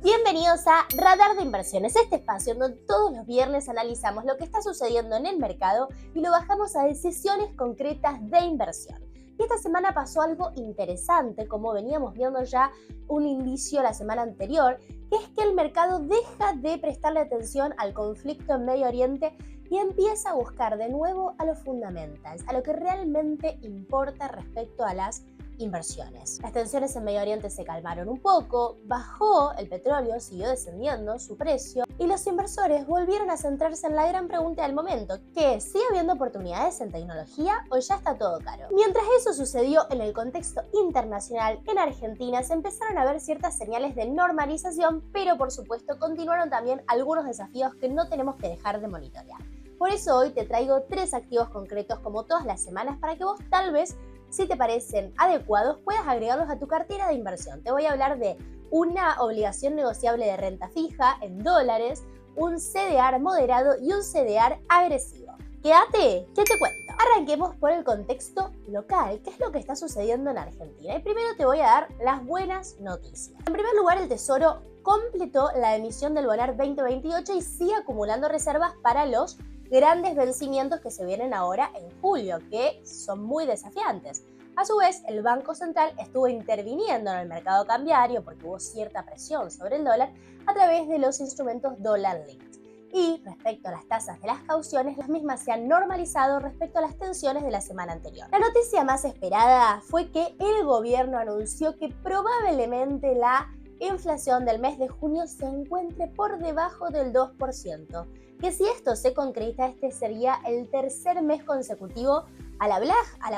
Bienvenidos a Radar de Inversiones, este espacio en donde todos los viernes analizamos lo que está sucediendo en el mercado y lo bajamos a decisiones concretas de inversión. Y esta semana pasó algo interesante, como veníamos viendo ya un indicio la semana anterior, que es que el mercado deja de prestarle atención al conflicto en Medio Oriente y empieza a buscar de nuevo a los fundamentals, a lo que realmente importa respecto a las inversiones. Las tensiones en Medio Oriente se calmaron un poco, bajó el petróleo, siguió descendiendo su precio y los inversores volvieron a centrarse en la gran pregunta del momento, que es, ¿sigue habiendo oportunidades en tecnología o ya está todo caro? Mientras eso sucedió en el contexto internacional, en Argentina se empezaron a ver ciertas señales de normalización, pero por supuesto continuaron también algunos desafíos que no tenemos que dejar de monitorear. Por eso hoy te traigo 3 activos concretos como todas las semanas para que vos tal vez, si te parecen adecuados, puedas agregarlos a tu cartera de inversión. Te voy a hablar de una obligación negociable de renta fija en dólares, un CDR moderado y un CDR agresivo. Quédate, ¿qué te cuento? Arranquemos por el contexto local. ¿Qué es lo que está sucediendo en Argentina? Y primero te voy a dar las buenas noticias. En primer lugar, el Tesoro completó la emisión del Bonar 2028 y sigue acumulando reservas para los grandes vencimientos que se vienen ahora en julio, que son muy desafiantes. A su vez, el Banco Central estuvo interviniendo en el mercado cambiario porque hubo cierta presión sobre el dólar a través de los instrumentos Dollar Linked. Y respecto a las tasas de las cauciones, las mismas se han normalizado respecto a las tensiones de la semana anterior. La noticia más esperada fue que el gobierno anunció que probablemente la inflación del mes de junio se encuentre por debajo del 2%, que si esto se concreta, este sería el tercer mes consecutivo a la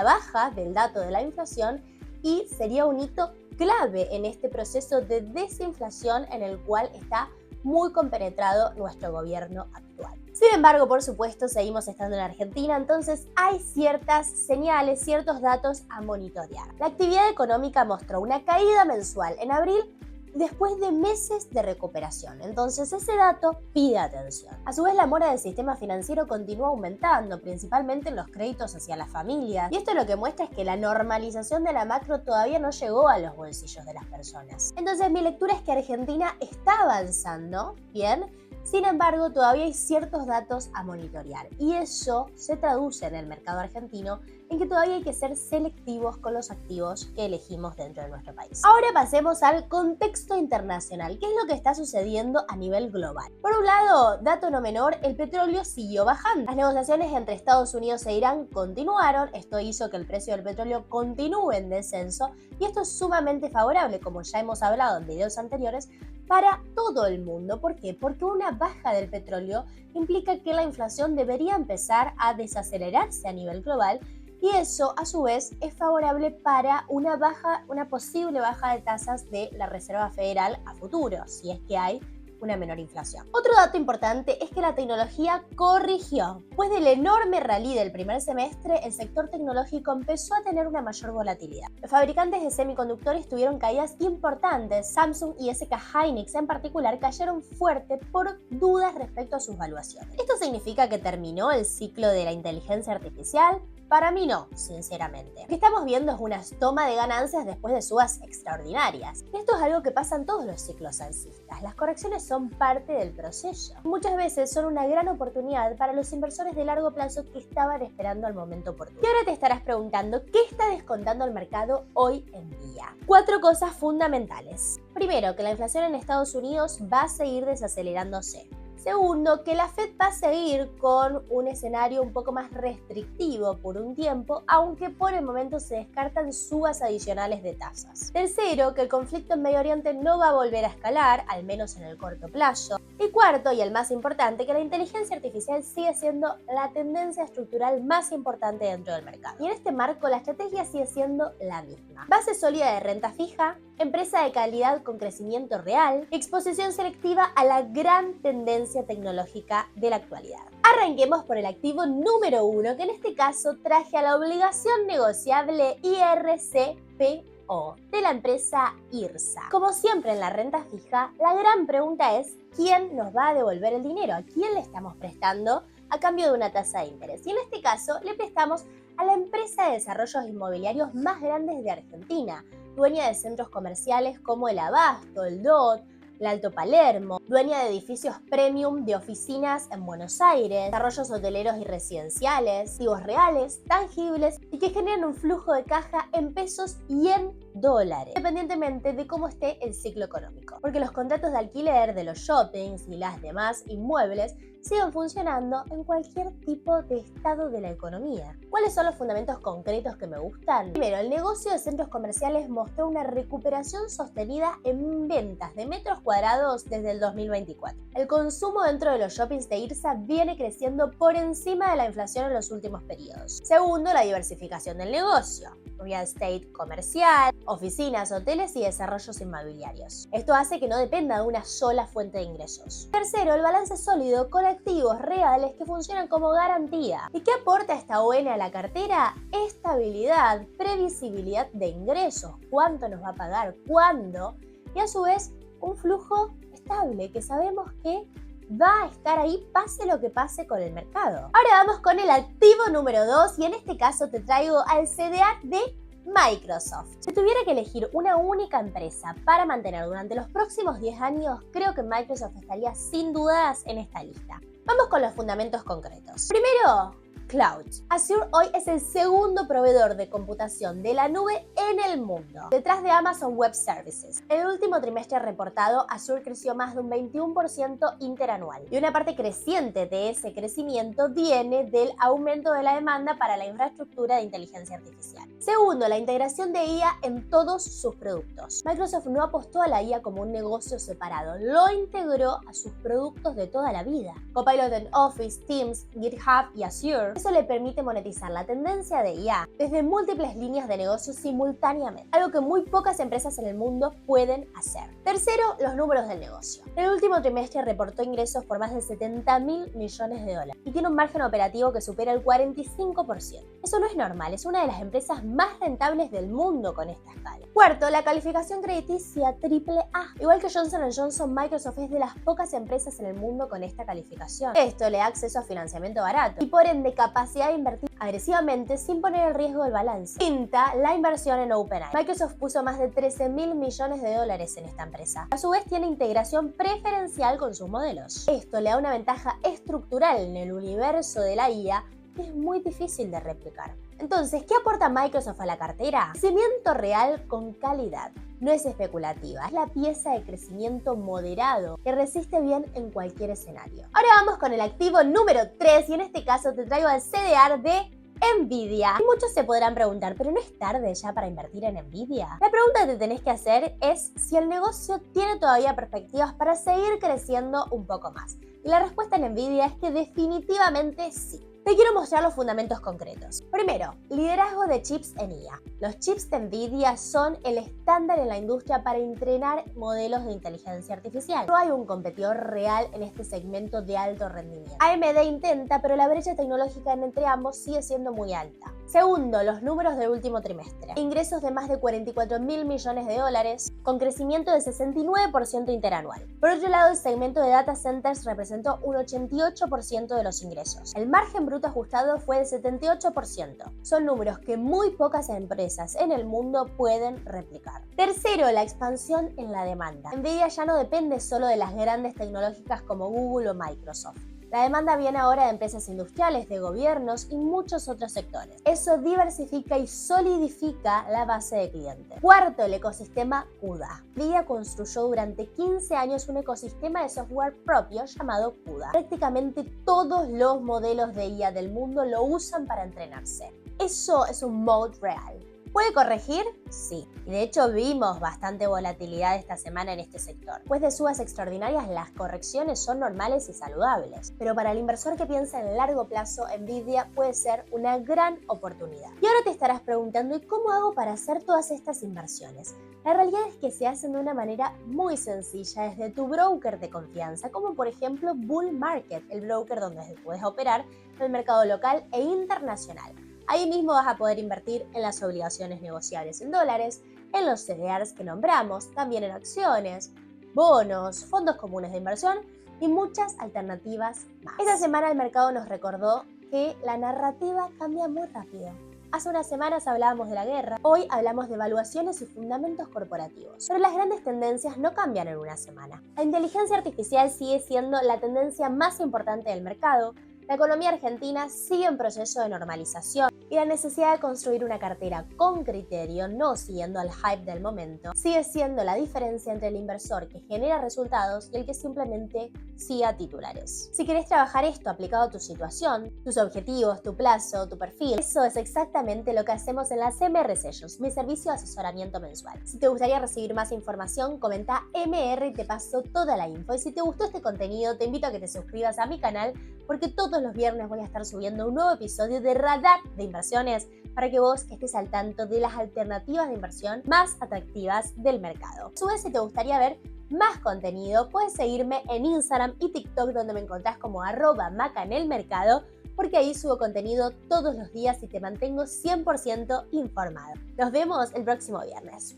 baja del dato de la inflación y sería un hito clave en este proceso de desinflación en el cual está muy compenetrado nuestro gobierno actual. Sin embargo, por supuesto, seguimos estando en Argentina, entonces hay ciertas señales, ciertos datos a monitorear. La actividad económica mostró una caída mensual en abril después de meses de recuperación, entonces ese dato pide atención. A su vez, la mora del sistema financiero continúa aumentando, principalmente en los créditos hacia las familias, y esto lo que muestra es que la normalización de la macro todavía no llegó a los bolsillos de las personas. Entonces mi lectura es que Argentina está avanzando bien. Sin embargo, todavía hay ciertos datos a monitorear y eso se traduce en el mercado argentino en que todavía hay que ser selectivos con los activos que elegimos dentro de nuestro país. Ahora pasemos al contexto internacional. ¿Qué es lo que está sucediendo a nivel global? Por un lado, dato no menor, el petróleo siguió bajando. Las negociaciones entre Estados Unidos e Irán continuaron. Esto hizo que el precio del petróleo continúe en descenso y esto es sumamente favorable, como ya hemos hablado en videos anteriores, para todo el mundo. ¿Por qué? Porque una baja del petróleo implica que la inflación debería empezar a desacelerarse a nivel global y eso a su vez es favorable para una posible baja de tasas de la Reserva Federal a futuro, si es que hay una menor inflación. Otro dato importante es que la tecnología corrigió. Después del enorme rally del primer semestre, el sector tecnológico empezó a tener una mayor volatilidad. Los fabricantes de semiconductores tuvieron caídas importantes. Samsung y SK Hynix en particular cayeron fuerte por dudas respecto a sus valuaciones. ¿Esto significa que terminó el ciclo de la inteligencia artificial? Para mí no, sinceramente. Lo que estamos viendo es una toma de ganancias después de subas extraordinarias. Esto es algo que pasa en todos los ciclos alcistas. Las correcciones son parte del proceso. Muchas veces son una gran oportunidad para los inversores de largo plazo que estaban esperando al momento oportuno. Y ahora te estarás preguntando, ¿qué está descontando el mercado hoy en día? 4 cosas fundamentales. Primero, que la inflación en Estados Unidos va a seguir desacelerándose. Segundo, que la Fed va a seguir con un escenario un poco más restrictivo por un tiempo, aunque por el momento se descartan subas adicionales de tasas. Tercero, que el conflicto en Medio Oriente no va a volver a escalar, al menos en el corto plazo. Y cuarto, y el más importante, que la inteligencia artificial sigue siendo la tendencia estructural más importante dentro del mercado. Y en este marco, la estrategia sigue siendo la misma. Base sólida de renta fija, empresa de calidad con crecimiento real, exposición selectiva a la gran tendencia tecnológica de la actualidad. Arranquemos por el activo número 1, que en este caso traje a la obligación negociable IRCPO de la empresa IRSA. Como siempre en la renta fija, la gran pregunta es ¿quién nos va a devolver el dinero? ¿A quién le estamos prestando a cambio de una tasa de interés? Y en este caso le prestamos a la empresa de desarrollos inmobiliarios más grandes de Argentina, dueña de centros comerciales como el Abasto, el DOT, el Alto Palermo, dueña de edificios premium de oficinas en Buenos Aires, desarrollos hoteleros y residenciales, activos reales, tangibles y que generan un flujo de caja en pesos y en dólares, independientemente de cómo esté el ciclo económico. Porque los contratos de alquiler de los shoppings y las demás inmuebles siguen funcionando en cualquier tipo de estado de la economía. ¿Cuáles son los fundamentos concretos que me gustan? Primero, el negocio de centros comerciales mostró una recuperación sostenida en ventas de metros cuadrados desde el 2024. El consumo dentro de los shoppings de IRSA viene creciendo por encima de la inflación en los últimos periodos. Segundo, la diversificación del negocio. Real estate comercial, oficinas, hoteles y desarrollos inmobiliarios. Esto hace que no dependa de una sola fuente de ingresos. Tercero, el balance sólido con activos reales que funcionan como garantía. ¿Y qué aporta esta ON a la cartera? Estabilidad, previsibilidad de ingresos, cuánto nos va a pagar, cuándo, y a su vez un flujo estable que sabemos que va a estar ahí pase lo que pase con el mercado. Ahora vamos con el activo número 2 y en este caso te traigo al CDR de Microsoft. Si tuviera que elegir una única empresa para mantener durante los próximos 10 años, creo que Microsoft estaría sin dudas en esta lista. Vamos con los fundamentos concretos. Primero, Cloud. Azure hoy es el segundo proveedor de computación de la nube en el mundo, detrás de Amazon Web Services. En el último trimestre reportado, Azure creció más de un 21% interanual, y una parte creciente de ese crecimiento viene del aumento de la demanda para la infraestructura de inteligencia artificial. Segundo, la integración de IA en todos sus productos. Microsoft no apostó a la IA como un negocio separado, lo integró a sus productos de toda la vida. Copilot en Office, Teams, GitHub y Azure. Eso le permite monetizar la tendencia de IA desde múltiples líneas de negocio simultáneamente, algo que muy pocas empresas en el mundo pueden hacer. Tercero, los números del negocio. En el último trimestre reportó ingresos por más de 70.000 millones de dólares y tiene un margen operativo que supera el 45%. Eso no es normal, es una de las empresas más rentables del mundo con esta escala. Cuarto, la calificación crediticia AAA. Igual que Johnson & Johnson, Microsoft es de las pocas empresas en el mundo con esta calificación. Esto le da acceso a financiamiento barato y por ende capacidad de invertir agresivamente sin poner en riesgo el balance. Quinta, la inversión en OpenAI. Microsoft puso más de 13.000 millones de dólares en esta empresa. A su vez tiene integración preferencial con sus modelos. Esto le da una ventaja estructural en el universo de la IA que es muy difícil de replicar. Entonces, ¿qué aporta Microsoft a la cartera? Crecimiento real con calidad. No es especulativa, es la pieza de crecimiento moderado que resiste bien en cualquier escenario. Ahora vamos con el activo número 3 y en este caso te traigo al CDR de Nvidia. Y muchos se podrán preguntar, ¿pero no es tarde ya para invertir en Nvidia? La pregunta que te tenés que hacer es si el negocio tiene todavía perspectivas para seguir creciendo un poco más. Y la respuesta en Nvidia es que definitivamente sí. Te quiero mostrar los fundamentos concretos. Primero, liderazgo de chips en IA. Los chips de Nvidia son el estándar en la industria para entrenar modelos de inteligencia artificial. No hay un competidor real en este segmento de alto rendimiento. AMD intenta, pero la brecha tecnológica entre ambos sigue siendo muy alta. Segundo, los números del último trimestre. Ingresos de más de 44.000 millones de dólares, con crecimiento de 69% interanual. Por otro lado, el segmento de data centers representó un 88% de los ingresos. El margen bruto ajustado fue de 78%. Son números que muy pocas empresas en el mundo pueden replicar. Tercero, la expansión en la demanda. Nvidia ya no depende solo de las grandes tecnológicas como Google o Microsoft. La demanda viene ahora de empresas industriales, de gobiernos y muchos otros sectores. Eso diversifica y solidifica la base de clientes. Cuarto, el ecosistema CUDA. Nvidia construyó durante 15 años un ecosistema de software propio llamado CUDA. Prácticamente todos los modelos de IA del mundo lo usan para entrenarse. Eso es un moat real. ¿Puede corregir? Sí. Y de hecho vimos bastante volatilidad esta semana en este sector. Después de subas extraordinarias, las correcciones son normales y saludables. Pero para el inversor que piensa en largo plazo, Nvidia puede ser una gran oportunidad. Y ahora te estarás preguntando, ¿y cómo hago para hacer todas estas inversiones? La realidad es que se hacen de una manera muy sencilla desde tu broker de confianza, como por ejemplo Bull Market, el broker donde puedes operar en el mercado local e internacional. Ahí mismo vas a poder invertir en las obligaciones negociables en dólares, en los CDRs que nombramos, también en acciones, bonos, fondos comunes de inversión y muchas alternativas más. Esta semana el mercado nos recordó que la narrativa cambia muy rápido. Hace unas semanas hablábamos de la guerra, hoy hablamos de evaluaciones y fundamentos corporativos. Pero las grandes tendencias no cambian en una semana. La inteligencia artificial sigue siendo la tendencia más importante del mercado, la economía argentina sigue en proceso de normalización y la necesidad de construir una cartera con criterio, no siguiendo al hype del momento, sigue siendo la diferencia entre el inversor que genera resultados y el que simplemente siga titulares. Si querés trabajar esto aplicado a tu situación, tus objetivos, tu plazo, tu perfil, eso es exactamente lo que hacemos en las MR Sessions, mi servicio de asesoramiento mensual. Si te gustaría recibir más información, comenta MR y te paso toda la info. Y si te gustó este contenido, te invito a que te suscribas a mi canal porque todos los viernes voy a estar subiendo un nuevo episodio de Radar de Inversiones para que vos estés al tanto de las alternativas de inversión más atractivas del mercado. A su vez, si te gustaría ver más contenido, puedes seguirme en Instagram y TikTok, donde me encontrás como @macanelmercado, porque ahí subo contenido todos los días y te mantengo 100% informado. Nos vemos el próximo viernes.